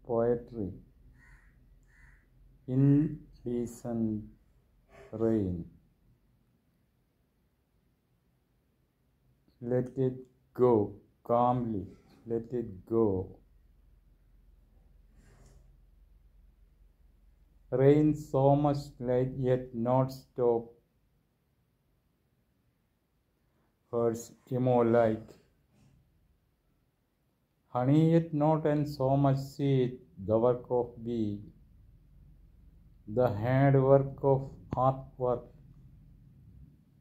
Poetry. Indecent rain. Let it go calmly. Let it go. Rain so much light yet not stop. Hers immolate. Honey yet not and so much seed, the work of bee. The handwork of artwork.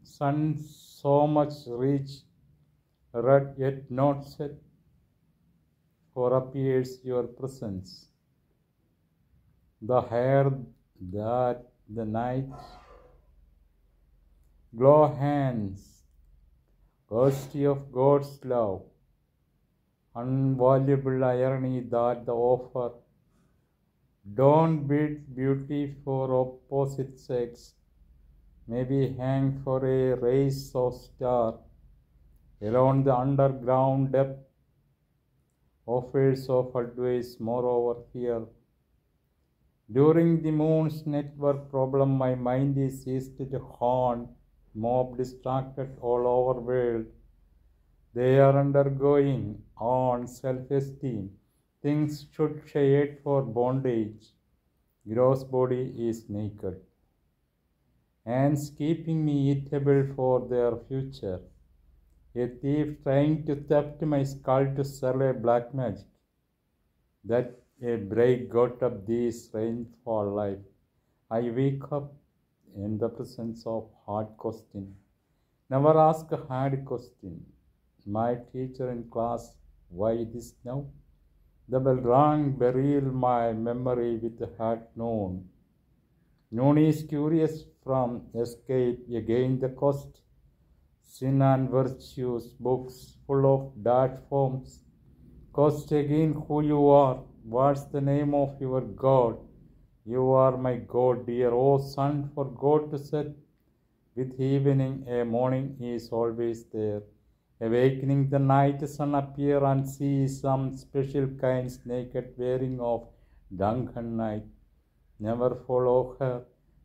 Sun so much rich, red yet not set, for appears your presence. The hair that the night glow hands, thirsty of God's love, unvaluable irony that the offer. Don't bid beauty for opposite sex, maybe hang for a race of star, around the underground depth, offers of advice moreover here. During the moon's network problem, my mind is seized to haunt, mob distracted all over world. They are undergoing on self-esteem. Things should shade for bondage. Gross body is naked. Ants keeping me eatable for their future. A thief trying to theft my skull to sell a black magic. That a break got up this rainfall life. I wake up in the presence of hard question. Never ask a hard question. My teacher in class, why this now? The bell rang, burial my memory with the hat known. Noon is curious from escape again the cost. Sin and virtues, books full of dark forms. Cost again who you are. What's the name of your God? You are my God, dear. O sun, for God to set. With evening, a morning is always there. Awakening the night, sun appear and see some special kinds naked wearing of drunken night. Never follow her,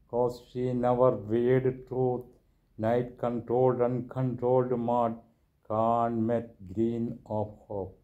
cause she never weighed truth. Night controlled, uncontrolled mud, can't met green of hope.